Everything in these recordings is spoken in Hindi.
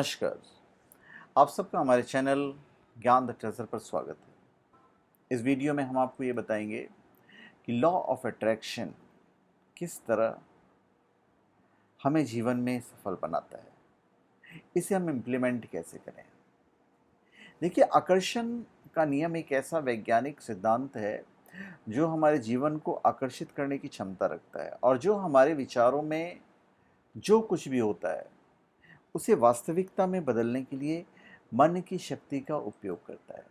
नमस्कार। आप सबका हमारे चैनल ज्ञान द ट्रेजर पर स्वागत है। इस वीडियो में हम आपको ये बताएंगे कि लॉ ऑफ अट्रैक्शन किस तरह हमें जीवन में सफल बनाता है, इसे हम इम्प्लीमेंट कैसे करें। देखिए, आकर्षण का नियम एक ऐसा वैज्ञानिक सिद्धांत है जो हमारे जीवन को आकर्षित करने की क्षमता रखता है और जो हमारे विचारों में जो कुछ भी होता है उसे वास्तविकता में बदलने के लिए मन की शक्ति का उपयोग करता है।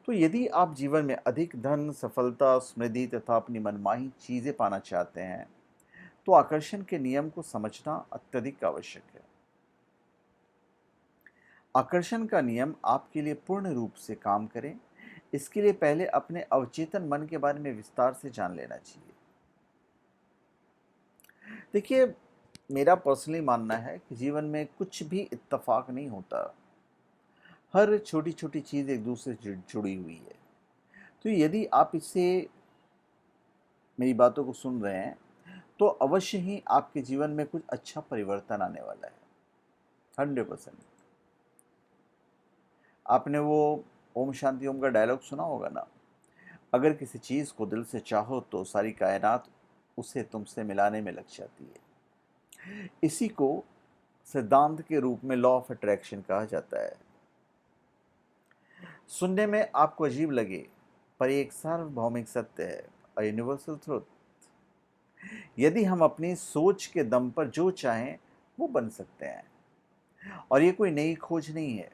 तो यदि आप जीवन में अधिक धन, सफलता, समृद्धि तथा अपनी मनमानी चीजें पाना चाहते हैं, तो आकर्षण के नियम को समझना अत्यधिक आवश्यक है। आकर्षण का नियम आपके लिए पूर्ण रूप से काम करे, इसके लिए पहले अपने अवचेतन मन के बारे में विस्तार से जान लेना चाहिए। देखिए, मेरा पर्सनली मानना है कि जीवन में कुछ भी इत्तेफाक नहीं होता। हर छोटी छोटी चीज एक दूसरे से जुड़ी हुई है। तो यदि आप इससे मेरी बातों को सुन रहे हैं तो अवश्य ही आपके जीवन में कुछ अच्छा परिवर्तन आने वाला है। 100%। आपने वो ओम शांति ओम का डायलॉग सुना होगा ना, अगर किसी चीज़ को दिल से चाहो तो सारी कायनात उसे तुमसे मिलाने में लग जाती है। इसी को सिद्धांत के रूप में लॉ ऑफ अट्रैक्शन कहा जाता है। सुनने में आपको अजीब लगे, पर ये एक सार्वभौमिक सत्य है, अ यूनिवर्सल ट्रुथ। यदि हम अपनी सोच के दम पर जो चाहें वो बन सकते हैं, और ये कोई नई खोज नहीं है।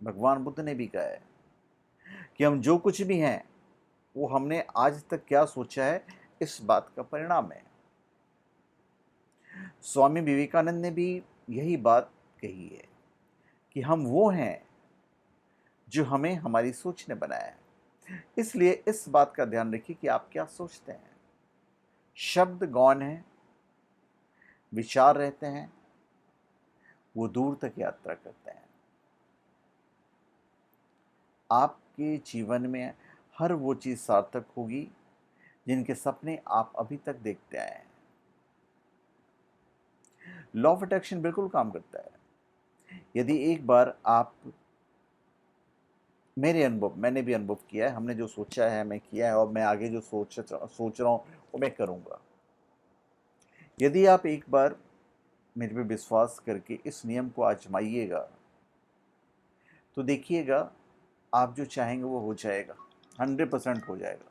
भगवान बुद्ध ने भी कहा है कि हम जो कुछ भी हैं वो हमने आज तक क्या सोचा है, इस बात का परिणाम है। स्वामी विवेकानंद ने भी यही बात कही है कि हम वो हैं जो हमें हमारी सोच ने बनाया है। इसलिए इस बात का ध्यान रखिए कि आप क्या सोचते हैं। शब्द गौन है, विचार रहते हैं, वो दूर तक यात्रा करते हैं। आपके जीवन में हर वो चीज़ सार्थक होगी जिनके सपने आप अभी तक देखते आए हैं। लॉ ऑफ अट्रैक्शन बिल्कुल काम करता है। यदि एक बार आप, मैंने भी अनुभव किया है, हमने जो सोचा है मैं किया है और मैं आगे जो सोच रहा हूँ वो मैं करूँगा। यदि आप एक बार मेरे पे विश्वास करके इस नियम को आजमाइएगा तो देखिएगा, आप जो चाहेंगे वो हो जाएगा, 100% हो जाएगा।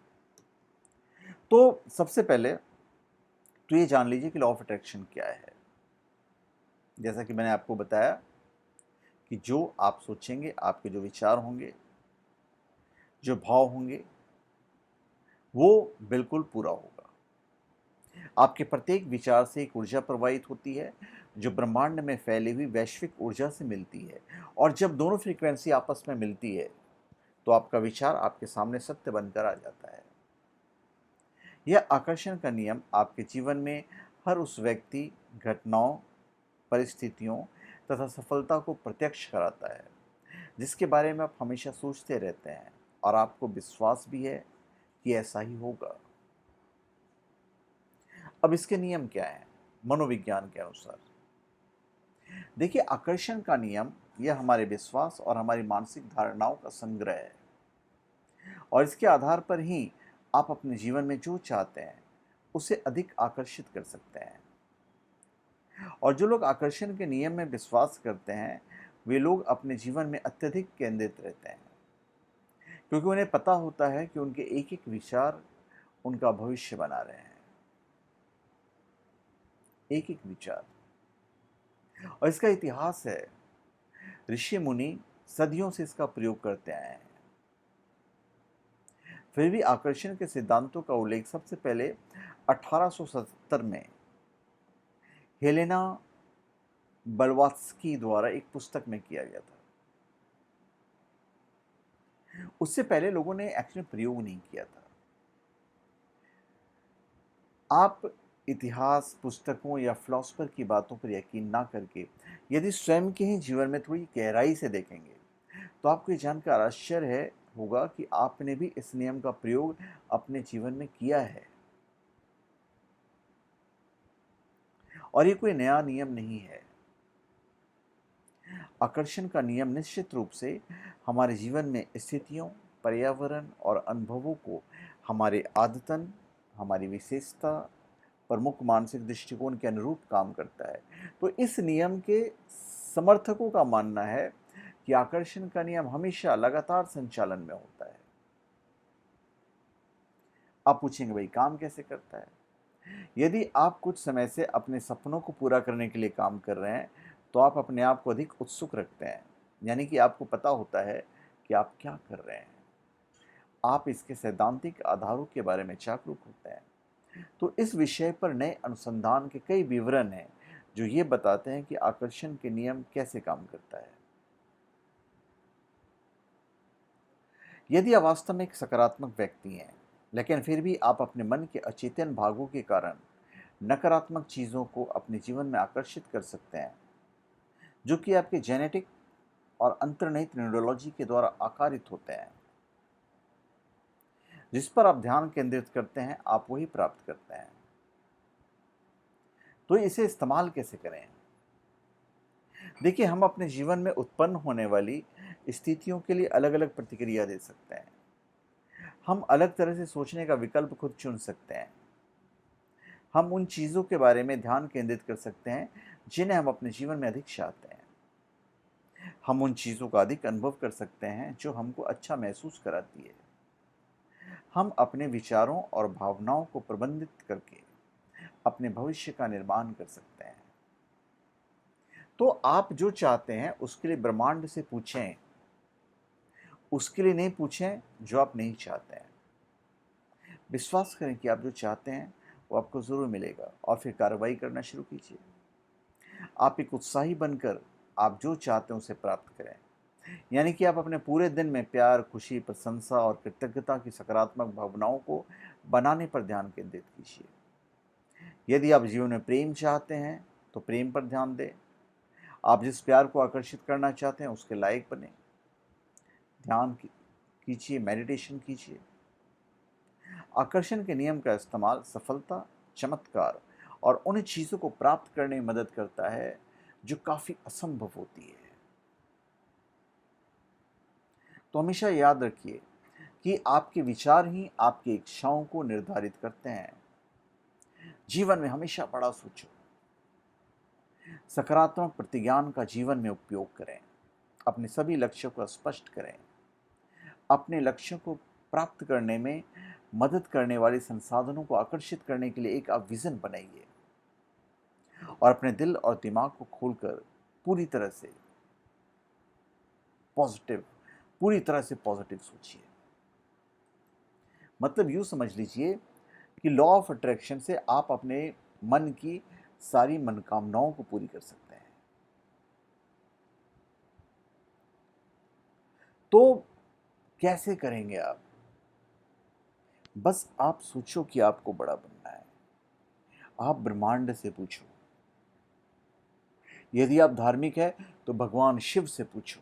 तो सबसे पहले तो ये जान लीजिए कि लॉ ऑफ अट्रैक्शन क्या है। जैसा कि मैंने आपको बताया कि जो आप सोचेंगे, आपके जो विचार होंगे, जो भाव होंगे, वो बिल्कुल पूरा होगा। आपके प्रत्येक विचार से एक ऊर्जा प्रवाहित होती है जो ब्रह्मांड में फैली हुई वैश्विक ऊर्जा से मिलती है, और जब दोनों फ्रीक्वेंसी आपस में मिलती है तो आपका विचार आपके सामने सत्य बनकर आ जाता है। यह आकर्षण का नियम आपके जीवन में हर उस व्यक्ति, घटनाओं, परिस्थितियों तथा सफलता को प्रत्यक्ष कराता है जिसके बारे में आप हमेशा सोचते रहते हैं, और आपको विश्वास भी है कि ऐसा ही होगा। अब इसके नियम क्या हैं मनोविज्ञान के अनुसार। देखिए, आकर्षण का नियम यह हमारे विश्वास और हमारी मानसिक धारणाओं का संग्रह है, और इसके आधार पर ही आप अपने जीवन में जो चाहते हैं उसे अधिक आकर्षित कर सकते हैं। और जो लोग आकर्षण के नियम में विश्वास करते हैं वे लोग अपने जीवन में अत्यधिक केंद्रित रहते हैं, क्योंकि उन्हें पता होता है कि उनके एक एक विचार उनका भविष्य बना रहे हैं। एक एक विचार, और इसका इतिहास है। ऋषि मुनि सदियों से इसका प्रयोग करते आए हैं। फिर भी आकर्षण के सिद्धांतों का उल्लेख सबसे पहले 1877 में हेलेना ब्लवात्स्की द्वारा एक पुस्तक में किया गया था। उससे पहले लोगों ने एक्चुअली प्रयोग नहीं किया था। आप इतिहास, पुस्तकों या फिलोसफर की बातों पर यकीन ना करके यदि स्वयं के ही जीवन में थोड़ी गहराई से देखेंगे तो आपको ये जानकर आश्चर्य है होगा कि आपने भी इस नियम का प्रयोग अपने जीवन में किया है। और ये कोई नया नियम नहीं है। आकर्षण का नियम निश्चित रूप से हमारे जीवन में स्थितियों, पर्यावरण और अनुभवों को हमारे आदतन, हमारी विशेषता, प्रमुख मानसिक दृष्टिकोण के अनुरूप काम करता है। तो इस नियम के समर्थकों का मानना है कि आकर्षण का नियम हमेशा लगातार संचालन में होता है। आप पूछेंगे भाई काम कैसे करता है? यदि आप कुछ समय से अपने सपनों को पूरा करने के लिए काम कर रहे हैं, तो आप अपने आप को अधिक उत्सुक रखते हैं। यानी कि आपको पता होता है कि आप क्या कर रहे हैं। आप इसके सैद्धांतिक आधारों के बारे में जागरूक होते हैं। तो इस विषय पर नए अनुसंधान के कई विवरण हैं जो ये बताते हैं कि आकर्षण के नियम कैसे काम करता है। यदि आप वास्तव में एक सकारात्मक व्यक्ति हैं, लेकिन फिर भी आप अपने मन के अचेतन भागों के कारण नकारात्मक चीज़ों को अपने जीवन में आकर्षित कर सकते हैं, जो कि आपके जेनेटिक और अंतर्निहित न्यूरोलॉजी के द्वारा आकारित होते हैं। जिस पर आप ध्यान केंद्रित करते हैं, आप वही प्राप्त करते हैं। तो इसे इस्तेमाल कैसे करें? देखिए, हम अपने जीवन में उत्पन्न होने वाली स्थितियों के लिए अलग अलग प्रतिक्रिया दे सकते हैं। हम अलग तरह से सोचने का विकल्प खुद चुन सकते हैं। हम उन चीज़ों के बारे में ध्यान केंद्रित कर सकते हैं जिन्हें हम अपने जीवन में अधिक चाहते हैं। हम उन चीज़ों का अधिक अनुभव कर सकते हैं जो हमको अच्छा महसूस कराती है। हम अपने विचारों और भावनाओं को प्रबंधित करके अपने भविष्य का निर्माण कर सकते हैं। तो आप जो चाहते हैं उसके लिए ब्रह्मांड से पूछें, उसके लिए नहीं पूछें जो आप नहीं चाहते हैं। विश्वास करें कि आप जो चाहते हैं वो आपको ज़रूर मिलेगा और फिर कार्रवाई करना शुरू कीजिए। आप एक उत्साही बनकर आप जो चाहते हैं उसे प्राप्त करें। यानी कि आप अपने पूरे दिन में प्यार, खुशी, प्रशंसा और कृतज्ञता की सकारात्मक भावनाओं को बनाने पर ध्यान केंद्रित कीजिए। यदि आप जीवन में प्रेम चाहते हैं तो प्रेम पर ध्यान दें। आप जिस प्यार को आकर्षित करना चाहते हैं उसके लायक बने। ध्यान कीजिए, मेडिटेशन कीजिए। आकर्षण के नियम का इस्तेमाल सफलता, चमत्कार और उन चीज़ों को प्राप्त करने में मदद करता है जो काफ़ी असंभव होती है। तो हमेशा याद रखिए कि आपके विचार ही आपकी इच्छाओं को निर्धारित करते हैं। जीवन में हमेशा बड़ा सोचो, सकारात्मक प्रतिज्ञान का जीवन में उपयोग करें, अपने सभी लक्ष्यों को स्पष्ट करें, अपने लक्ष्यों को प्राप्त करने में मदद करने वाले संसाधनों को आकर्षित करने के लिए एक आप विजन बनाइए और अपने दिल और दिमाग को खोलकर पूरी तरह से पॉजिटिव सोचिए। मतलब यूँ समझ लीजिए कि लॉ ऑफ अट्रैक्शन से आप अपने मन की सारी मनोकामनाओं को पूरी कर सकते हैं। तो कैसे करेंगे आप? बस आप सोचो कि आपको बड़ा बनना है। आप ब्रह्मांड से पूछो। यदि आप धार्मिक हैं तो भगवान शिव से पूछो।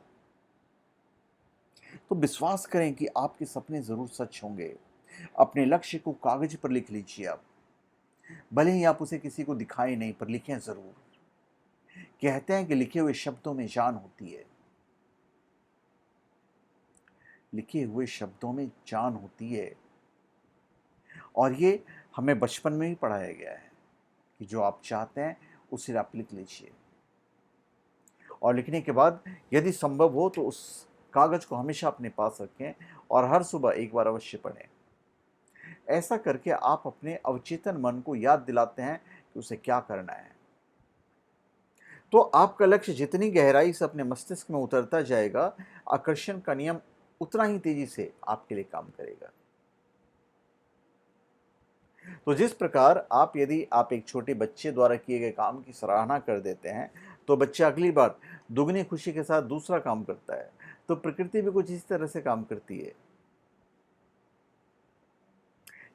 तो विश्वास करें कि आपके सपने जरूर सच होंगे। अपने लक्ष्य को कागज पर लिख लीजिए आप। भले ही आप उसे किसी को दिखाएं नहीं, पर लिखें जरूर। कहते हैं कि लिखे हुए शब्दों में जान होती है। लिखे हुए शब्दों में जान होती है। और ये हमें बचपन में ही पढ़ाया गया है कि जो आप चाहते हैं उसे आप लिख लीजिए। और लिखने के बाद यदि संभव हो तो उस कागज को हमेशा अपने पास रखें और हर सुबह एक बार अवश्य पढ़ें। ऐसा करके आप अपने अवचेतन मन को याद दिलाते हैं कि उसे क्या करना है। तो आपका लक्ष्य जितनी गहराई से अपने मस्तिष्क में उतरता जाएगा, आकर्षण का नियम उतना ही तेजी से आपके लिए काम करेगा। तो जिस प्रकार यदि आप एक छोटे बच्चे द्वारा किए गए काम की सराहना कर देते हैं, तो बच्चा अगली बार दुगनी खुशी के साथ दूसरा काम करता है। तो प्रकृति भी कुछ इस तरह से काम करती है।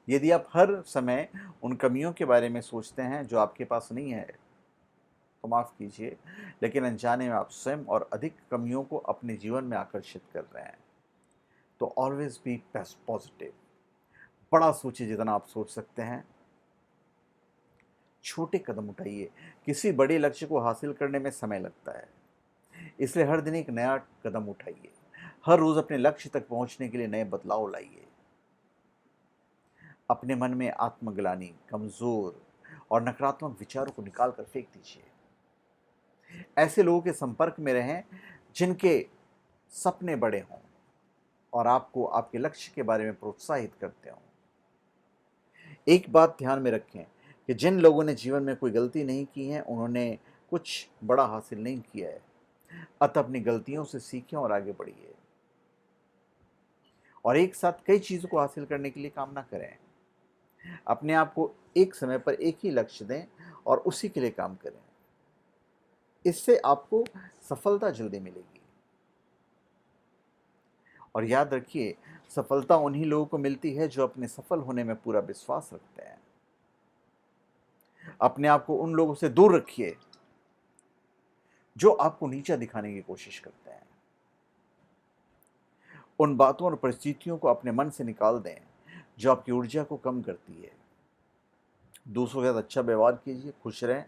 यदि आप हर समय उन कमियों के बारे में सोचते हैं जो आपके पास नहीं है, तो माफ़ कीजिए, लेकिन अनजाने में आप स्वयं और अधिक कमियों को अपने जीवन में आकर्षित कर रहे हैं। तो ऑलवेज बी पॉजिटिव। बड़ा सोचिए जितना आप सोच सकते हैं। छोटे कदम उठाइए। किसी बड़े लक्ष्य को हासिल करने में समय लगता है। इसलिए हर दिन एक नया कदम उठाइए। हर रोज अपने लक्ष्य तक पहुंचने के लिए नए बदलाव लाइए। अपने मन में आत्मग्लानि, कमजोर और नकारात्मक विचारों को निकाल कर फेंक दीजिए। ऐसे लोगों के संपर्क में रहें जिनके सपने बड़े हों और आपको आपके लक्ष्य के बारे में प्रोत्साहित करते हों। एक बात ध्यान में रखें कि जिन लोगों ने जीवन में कोई गलती नहीं की है, उन्होंने कुछ बड़ा हासिल नहीं किया है। अतः अपनी गलतियों से सीखें और आगे बढ़िए और एक साथ कई चीजों को हासिल करने के लिए काम ना करें। अपने आप को एक समय पर एक ही लक्ष्य दें और उसी के लिए काम करें। इससे आपको सफलता जल्दी मिलेगी। और याद रखिए, सफलता उन्हीं लोगों को मिलती है जो अपने सफल होने में पूरा विश्वास रखते हैं। अपने आप को उन लोगों से दूर रखिए जो आपको नीचा दिखाने की कोशिश करते हैं। उन बातों और परिस्थितियों को अपने मन से निकाल दें जो आपकी ऊर्जा को कम करती है। दूसरों के साथ अच्छा व्यवहार कीजिए, खुश रहें।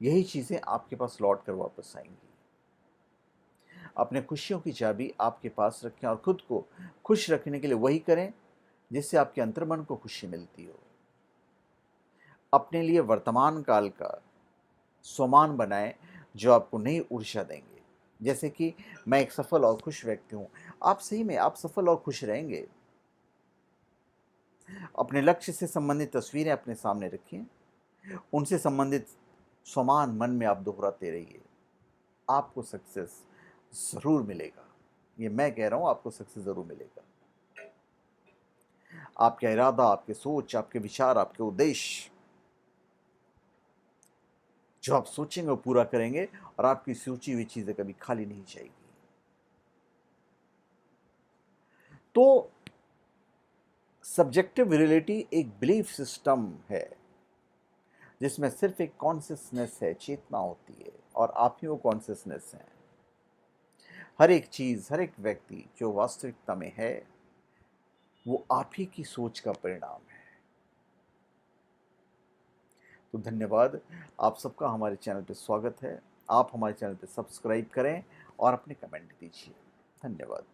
यही चीजें आपके पास लौट कर वापस आएंगी। अपने खुशियों की चाबी आपके पास रखें और खुद को खुश रखने के लिए वही करें जिससे आपके अंतर्मन को खुशी मिलती हो। अपने लिए वर्तमान काल का सामान बनाएं जो आपको नई ऊर्जा देंगे। जैसे कि मैं एक सफल और खुश व्यक्ति हूं। आप सही में आप सफल और खुश रहेंगे। अपने लक्ष्य से संबंधित तस्वीरें अपने सामने रखिए। उनसे संबंधित सामान मन में आप दोहराते रहिए। आपको सक्सेस जरूर मिलेगा। ये मैं कह रहा हूं, आपको सक्सेस जरूर मिलेगा। आपका इरादा, आपके सोच, आपके विचार, आपके उद्देश्य जो आप सोचेंगे वो पूरा करेंगे और आपकी सोची हुई चीजें कभी खाली नहीं जाएगी। तो सब्जेक्टिव रियलिटी एक बिलीफ सिस्टम है जिसमें सिर्फ एक कॉन्शियसनेस है, चेतना होती है और आप ही वो कॉन्शियसनेस है। हर एक चीज, हर एक व्यक्ति जो वास्तविकता में है वो आप ही की सोच का परिणाम है। तो धन्यवाद। आप सबका हमारे चैनल पे स्वागत है। आप हमारे चैनल पे सब्सक्राइब करें और अपने कमेंट दीजिए। धन्यवाद।